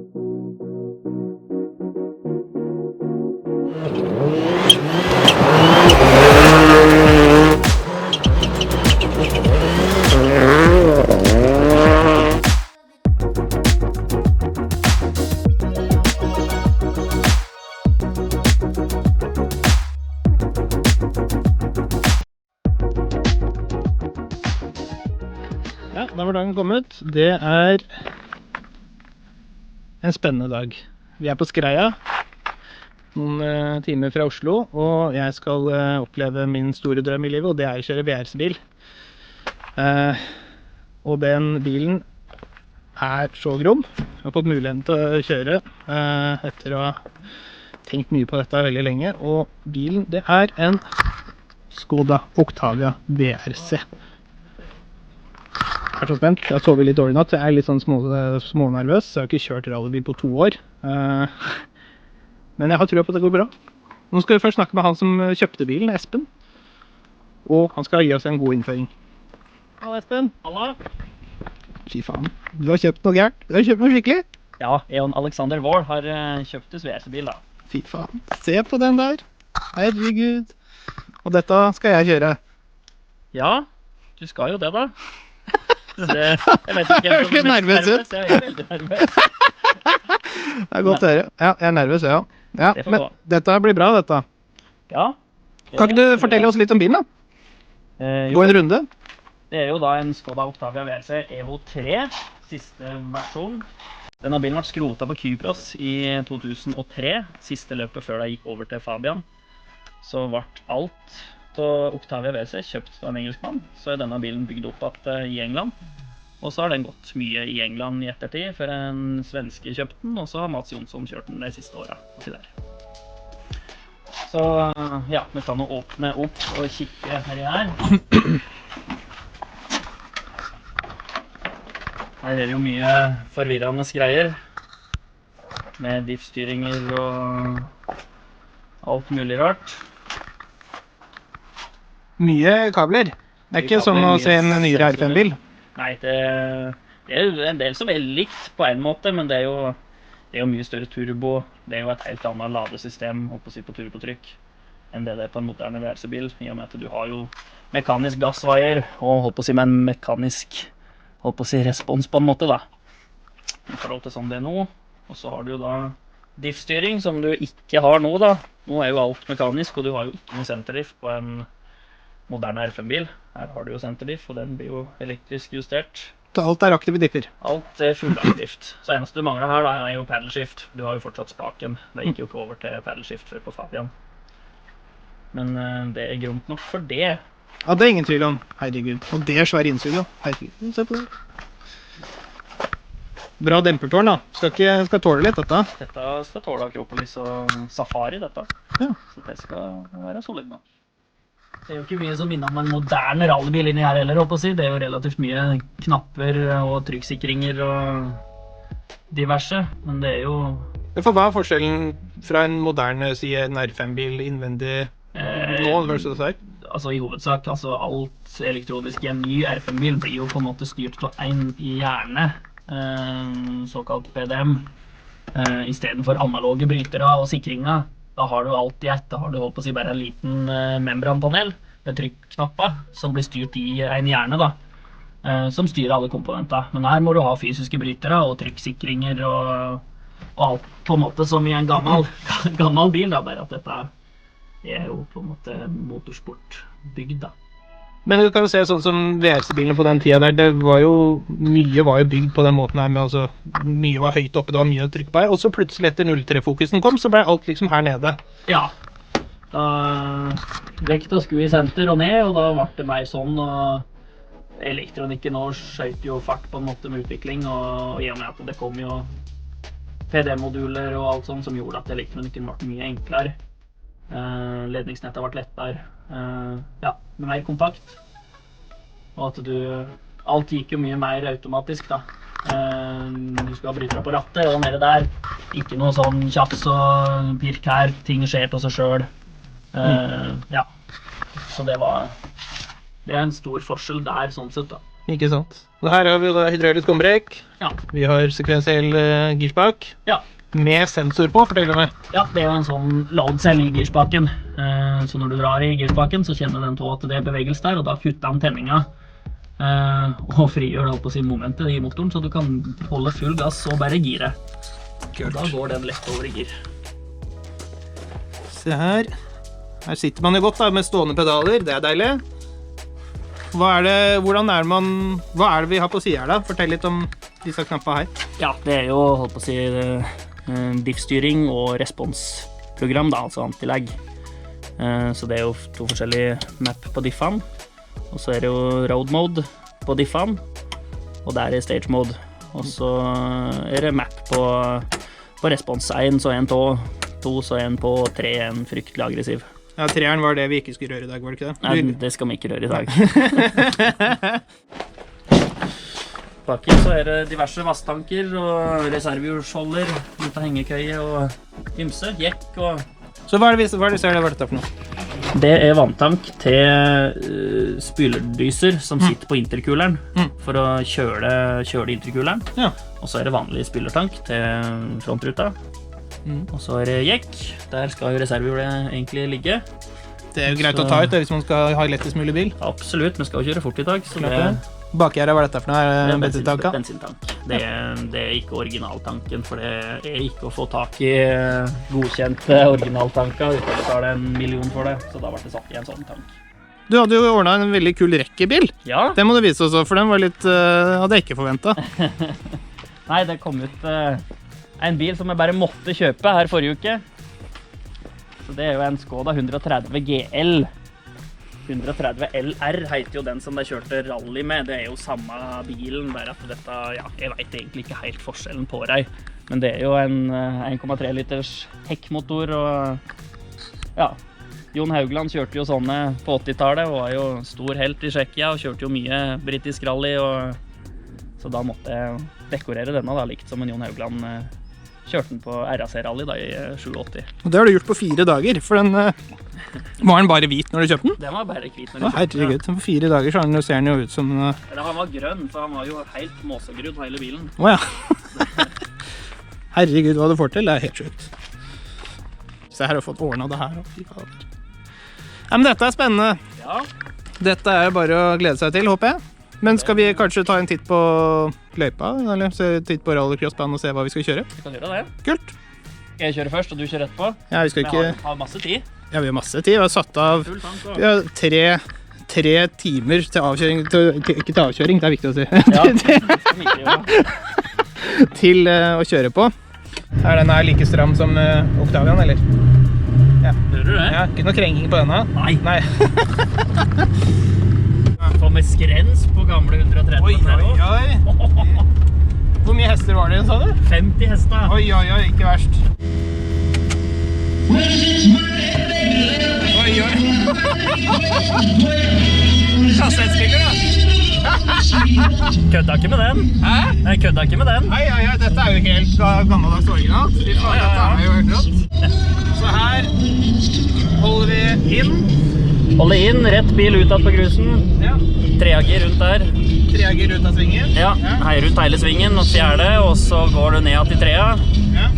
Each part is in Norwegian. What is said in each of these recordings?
Ja, da var dagen kommet. Det er en spennende dag. Vi er på Skreia, noen timer fra Oslo, og jeg skal oppleve min store drøm i livet, og det er å kjøre VRC-bil. Og den bilen er så grom. Jeg har fått muligheten til å kjøre etter å ha tenkt mye på dette veldig lenge, og bilen, det er en Skoda Octavia VRC. Jeg er så spent. Jeg har sovet litt dårlig natt, så jeg er litt sånn smånervøs. Jeg har ikke kjørt rallybil på 2 år. Men jeg har trua på at det går bra. Nå skal vi først snakke med han som kjøpte bilen, Espen. Og han skal gi oss en god innføring. Hallo, Espen. Hallo. Fy faen, du har kjøpt noe gærent. Du har kjøpt noe skikkelig. Ja, Eon Alexander Vår har kjøpt oss VRC-bil da. Fy faen, se på den der. Herregud. Og dette skal jeg kjøre. Ja, du skal jo det da. Jeg vet ikke. Jeg er litt nervøs ut. Jeg er veldig nervøs. Det er godt å høre. Ja, jeg er nervøs, ja. Ja, men dette blir bra, dette. Ja. Kan ikke du fortelle oss litt om bilen, da? Gå en runde. Det er jo da en Skoda Octavia VRC Evo 3, siste versjon. Denne bilen ble skrotet på Kypros i 2003, siste løpet før det gikk over til Fabian. Så ble alt av Octavia VRC kjøpt av en engelskmann, så er denne bilen bygd opp i England. Og så har den gått mye i England i ettertid, før en svenske kjøpte den, og så har Mats Jonsson kjørt den de siste årene. Så ja, vi kan nå åpne opp og kikke her. Her er det jo mye forvirrende greier, med diffstyringer og alt mulig rart. Mye kabler. Det er ikke som å se en nyere R5-bil. Nei, det er jo en del som er likt på en måte, men det er jo mye større turbo. Det er jo et helt annet ladesystem på turbotrykk enn det er på en moderne VRC-bil, i og med at du har jo mekanisk gassvaier og med en mekanisk respons på en måte da, i forhold til sånn det er nå. Og så har du jo da diffstyring som du ikke har nå da. Nå er jo alt mekanisk, og du har jo ikke noe senterdiff på en moderne R5-bil. Her har du jo senterdiff, og den blir jo elektrisk justert. Så alt er aktive differ? Alt er fullaktivt. Så eneste du mangler her da, er jo paddle-shift. Du har jo fortsatt spaken. Det gikk jo ikke over til paddle-shift før på Fabian. Men det er gromt nok for det. Ja, det er ingen tvil om. Herregud. Og det er svær innsug da. Herregud, se på det. Bra dempertårn da. Skal tåle litt dette. Dette skal tåle Akropolis og Safari, dette. Ja. Så det skal være solid nå. Det er jo ikke mye som minner om en moderne rallybil inni her heller, håper jeg å si. Det er jo relativt mye knapper og trykksikringer og diverse, men det er jo... For hva er forskjellen fra en moderne, sier en R5-bil innvendig nå versus her? Altså i hovedsak, alt elektronisk i en ny R5-bil blir jo på en måte styrt av en hjerne, såkalt PDM, i stedet for analoge brytere og sikringer. Da har du alt i ett. Da har du holdt på å si bare en liten membranpanel med trykknapper som blir styrt i en hjerne da, som styrer alle komponenter. Men her må du ha fysiske brytere og trykksikringer og alt på en måte som i en gammel bil da, bare at dette er jo på en måte motorsportbygd da. Men du kan jo se sånn som VRC-bilene på den tiden der, mye var jo bygd på den måten her med, mye var høyt oppe, det var mye trykk på her, og så plutselig etter 0-3-fokusen kom, så ble alt liksom her nede. Ja, da vekt og skue i senter og ned, og da ble det mer sånn, og elektronikken nå skjøt jo fart på en måte med utvikling, og i og med at det kom jo PD-moduler og alt sånt som gjorde at elektronikken ble mye enklere. Ledningsnettet ble lettere, ja, mer kompakt, og at alt gikk jo mye mer automatisk da. Du skal ha brytere på rattet og nede der, ikke noe sånn tjafs og pirk her, ting skjer på seg selv. Ja, så det er en stor forskjell der sånn sett da. Ikke sant. Og her har vi da hydraulisk ombrekk. Ja. Vi har sekvensiell girspak. Ja. Med sensor på, fortell meg. Ja, det er jo en sånn load-cell i girspaken. Så når du drar i girspaken, så kjenner den til at det er bevegelse der, og da kutter den tenninga. Og frigjør da på sin momentet i motoren, så du kan holde full gass og bare gire. Og da går den lett over i gir. Se her. Her sitter man jo godt da, med stående pedaler, det er deilig. Hva er det vi har på siden her da? Fortell litt om disse knappene her. Ja, det er jo, holdt på å si, diff-styring og responsprogram da, altså anti-lag. Så det er jo to forskjellige map på diffene. Og så er det jo road mode på diffene, og der er stage mode. Og så er det map på respons. 1 så 1 på, 2 så 1 på, 3 en fryktelig aggressiv. Ja, 3-eren var det vi ikke skulle røre i dag, var det ikke det? Nei, det skal vi ikke røre i dag. Baki så er det diverse vasstanker og reservehjulsholder, litt av hengekøye og ymse, jekk og... Så hva er det ser det dette for noe? Det er vanntank til spylerdyser som sitter på interkuleren for å kjøle interkuleren. Ja. Og så er det vanlig spylertank til frontruta. Og så er det jekk. Der skal jo reservehjulet egentlig ligge. Det er jo greit å ta ut det, hvis man skal ha lettest mulig bil. Absolutt, vi skal jo kjøre fort i dag. Så Bakgjerdet, hva er dette for noe? Er det bensintanka? Bensintank. Det er ikke originaltanken, for det er ikke å få tak i godkjente originaltanker uten å betale 1 million for det. Så da ble det satt i en sånn tank. Du hadde jo ordnet en veldig kul rekkebil. Ja. Det må du vise oss, for den var litt, hadde jeg ikke forventet. Nei, det kom ut en bil som jeg bare måtte kjøpe her forrige uke. Så det er jo en Skoda 130 GL. 130 LR heter jo den som de kjørte rally med. Det er jo samme bilen, bare at dette, ja, jeg vet egentlig ikke helt forskjellen på deg. Men det er jo en 1,3 liters hekkmotor, og ja, Jon Haugland kjørte jo sånne på 80-tallet, og var jo stor helt i Tsjekkia, og kjørte jo mye britisk rally, så da måtte jeg dekorere denne da, likt som en Jon Haugland kjørte den på RAC-rally da i 87. Og det har du gjort på 4 dager, for den var den bare hvit når du kjøpte den? Den var bare hvit når du kjøpte den. Herregud, på 4 dager så ser den jo ut som... Eller han var grønn, for han var jo helt måsegrudd hele bilen. Åja. Herregud, hva du får til, det er helt sjukt. Så her har du fått ordnet det her. Ja, men dette er spennende. Ja. Dette er bare å glede seg til, håper jeg. Men skal vi kanskje ta en titt på løypa, eller se titt på rallycrossbanen og se hva vi skal kjøre? Vi kan gjøre det. Kult. Skal jeg kjøre først, og du kjører etterpå? Ja, vi skal ikke... Vi har masse tid. Ja, vi har masse tid. Vi har satt av... Full tank, da. Vi har 3 timer til avkjøring, ikke til avkjøring, det er viktig å si. Ja, det skal vi ikke gjøre. Til å kjøre på. Er denne like stram som Octavian, eller? Ja. Hører du det? Ja, ikke noe krenging på denne. Nei. Nei. Få med skrens på gamle 130 Oi, der oi, også. oi. Hvor mye hester var det, sa du? 50 hester. Oi, oi, oi, ikke verst. Oi, oi. Kassettspiller, da. Kødda ikke med den. Hæ? Jeg kødda ikke med den. Oi, oi, oi, dette er jo helt gammeldags originalt. Fy faen, Ja, ja, ja. dette er jo helt rått. Så her holder vi inn. Holde inn, rett bil ut på grusen. Ja. Treagir rundt der. Treagger ut av svingen. Ja, hei rundt hele svingen, og fjerde, og så går du ned til trea. Ja.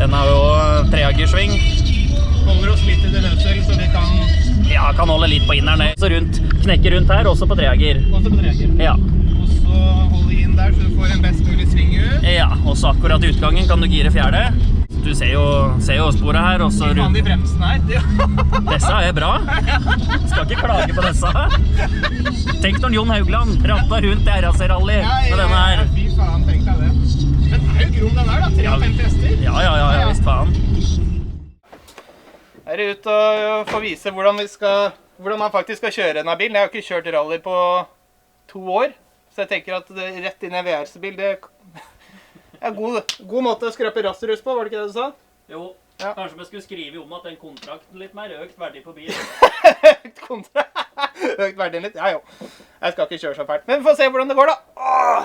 Den har jo treagersving. Holder oss litt i det løsel, så vi kan... Ja, kan holde litt på inneren. Så rundt, knekker rundt her, også på treagir. Også på treagger. Ja. Og så holde inn der, så du får en best mulig sving ut. Ja, og så akkurat i utgangen kan du gire fjerde. Du ser jo sporet her, og så Fy faen, de bremsene her. Disse er bra. Skal ikke klage på disse. Tenk når Jon Haugland ratta rundt i RAC-rally med denne her. Fy faen, tenk deg det. Men det er jo grom den her da, 53 hester. Ja, visst faen. Er det ut å få vise hvordan man faktisk skal kjøre denne bilen. Jeg har ikke kjørt rally på 2 år, så jeg tenker at det, rett inn i en VRC-bil, det er god måte å skrape rasterus på, var det ikke det du sa? Jo, Ja. kanskje vi skulle skrive om at den kontrakten litt mer økt verdi på bil. Økt verdien litt, ja jo. Jeg skal ikke kjøre så fælt, men vi får se hvordan det går da. Åh!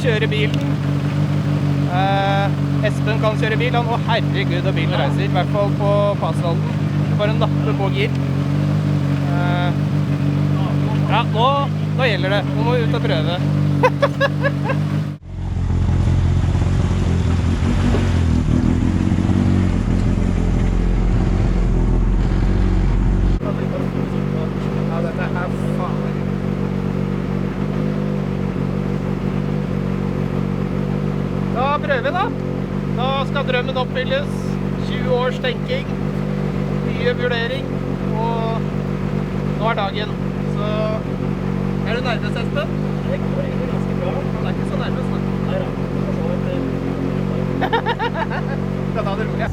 kjøre bilen. Espen kan kjøre bil, å herregud, og bilen reiser, i hvert fall på Pasdalen. Bare nappe på gir. Ja, nå gjelder det. Nå må vi ut og prøve. Ja, dette er faen. Da prøver vi da. Da skal drømmen oppfylles. 20 års tenking, mye vurdering, og nå er dagen. Så er du nervøs, Espen? Det går egentlig ganske bra. Han er ikke så nervøs, da. Nei da. Skal ta det rolig.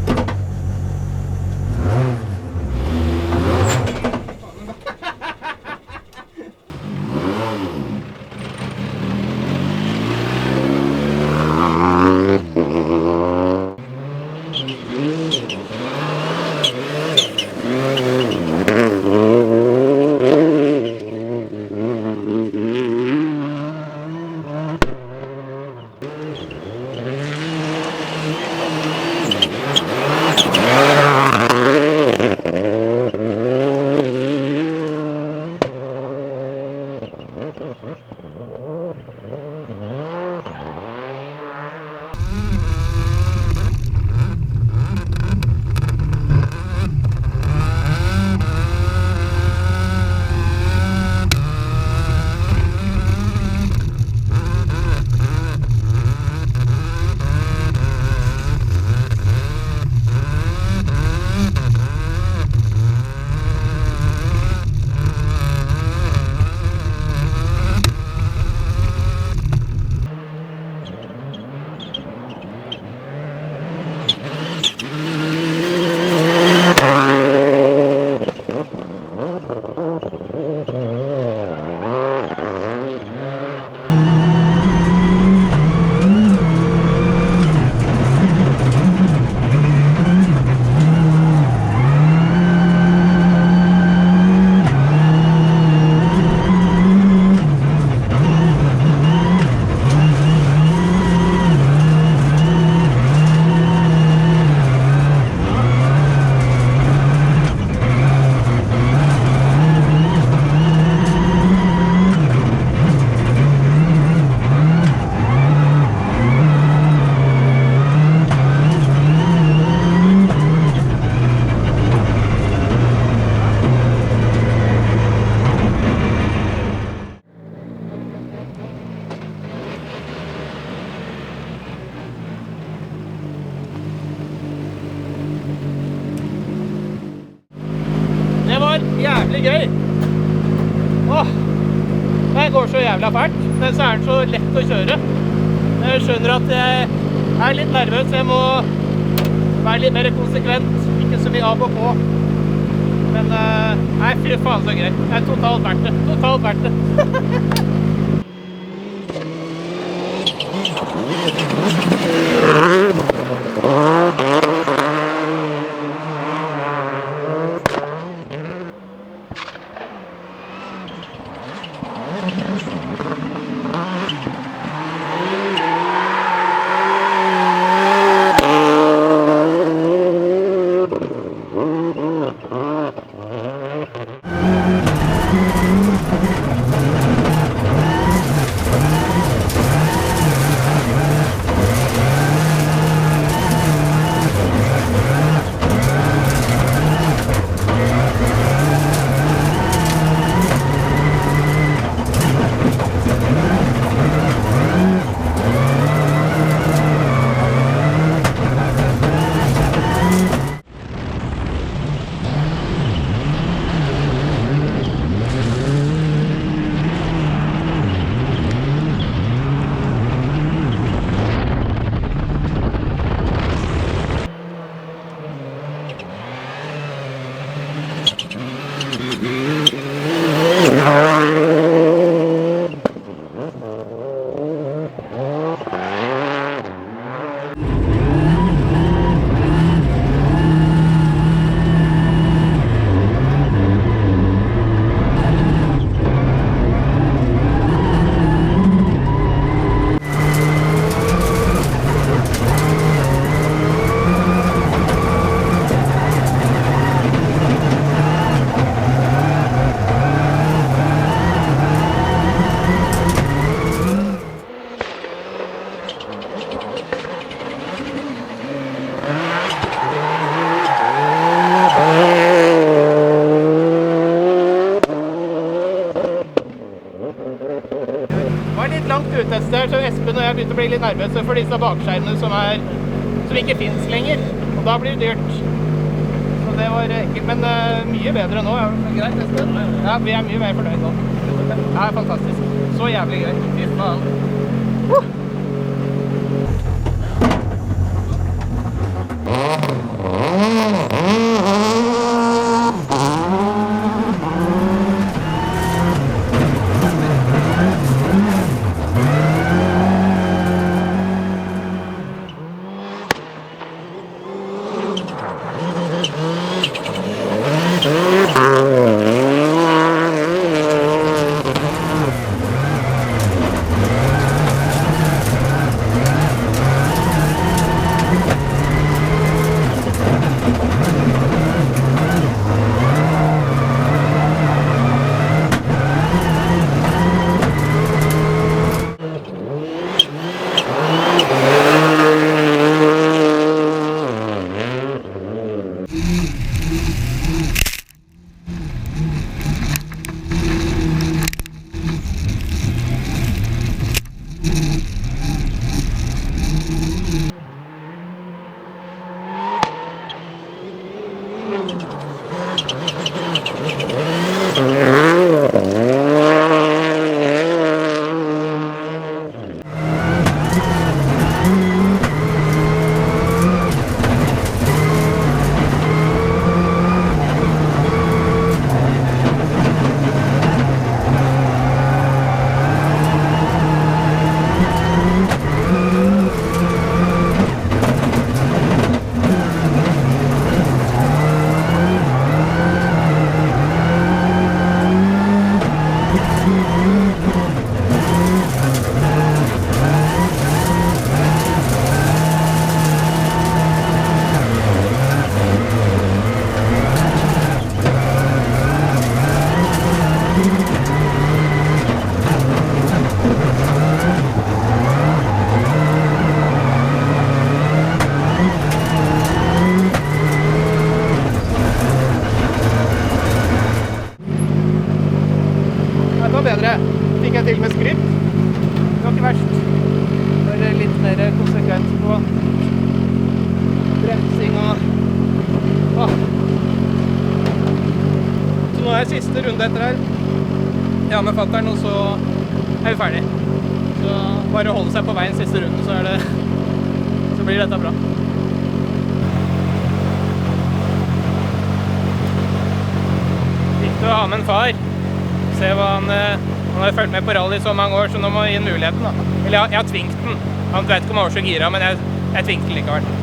Jævlig gøy. Det går så jævla fælt, men så er den så lett å kjøre. Jeg skjønner at jeg er litt nervøs, jeg må være litt mer konsekvent, ikke så mye av og på. Men nei, fy faen så gøy. Det er totalt verdt det. Totalt verdt det. jeg begynte å bli litt nervøs for disse bakskjermene som ikke finnes lenger. Og da blir det dyrt. Så det var ekkelt, men mye bedre nå. Ja. Greit, Espen? Ja, vi er mye mer fornøyd nå. Det er fantastisk. Så jævlig gøy. Fy faen. Bedre. Fikk jeg til med skript. Det var ikke verst. Det var litt mer konsekvens på bremsing og... Så nå er siste runde etter her. Ja, med fatteren, og så er vi ferdig. Så bare holde seg på veien siste runde, så blir dette bra. Viktig å ha med en far. Se hva han har følt med på rally så mange år, så nå må jeg gi en muligheten da. Eller jeg har tvingt den. Han vet ikke om han var så gira, men jeg tvingte den likevel.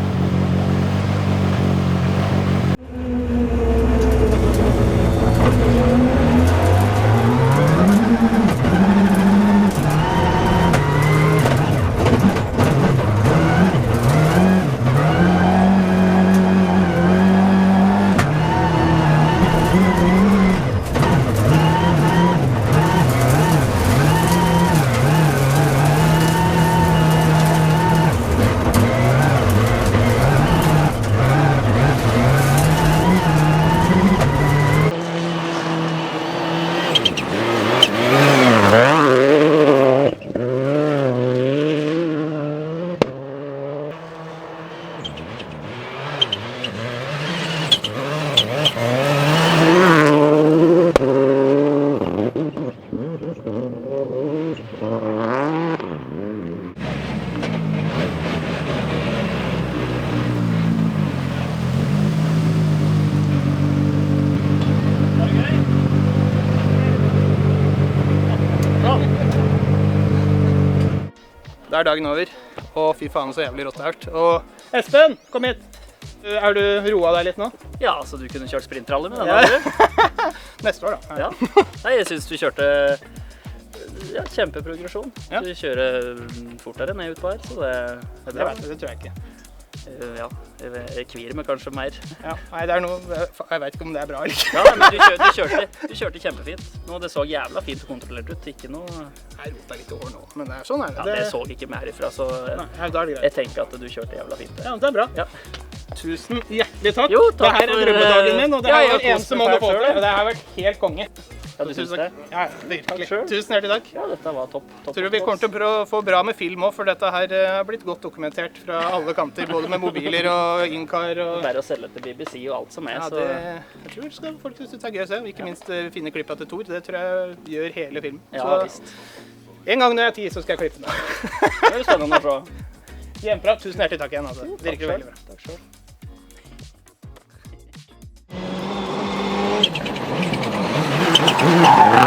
Da er dagen over, og fy faen så jævlig rått det har vært. Og Espen, kom hit! Er du roa deg litt nå? Ja, så du kunne kjørt sprintrally med denne, du? Neste år da. Ja. Nei, jeg synes du kjørte kjempeprogresjon. Ja. Du kjører fortere ned ut på her, så det er bra. Det tror jeg ikke. Ja, jeg kvir meg kanskje mer. Ja, nei, det er noe, jeg vet ikke om det er bra eller ikke. Ja, men du kjørte kjempefint. Nå, det så jævla fint og kontrollert ut, ikke noe... Jeg rota litt over nå, men det er sånn er det. Ja, det så ikke mer ifra, så nei, da er det greit. Jeg tenker at du kjørte jævla fint. Ja, det er bra. Ja. Tusen hjertelig takk. Jo, takk det her er drømmedagen min, og det ja, her var eneste måte å få til. Det har vært helt konge. Ja, du synes det? Ja, virkelig. Takk selv. Tusen hjertelig takk. Ja, dette var topp. Tror vi kommer til å prøve å få bra med film også, for dette her har blitt godt dokumentert fra alle kanter, både med mobiler og in-car. Og... Bare å selge til BBC og alt som er, ja, så... jeg tror skal folk synes det er gøy å se, og ikke minst finne klippet til Thor. Det tror jeg gjør hele filmen. Ja, så visst. En gang når jeg har tid, så skal jeg klippe den. Det er jo spennende å se. Hjemmefra, tusen hjertelig takk igjen. Altså. Det virker veldig bra. Takk selv. Thank you.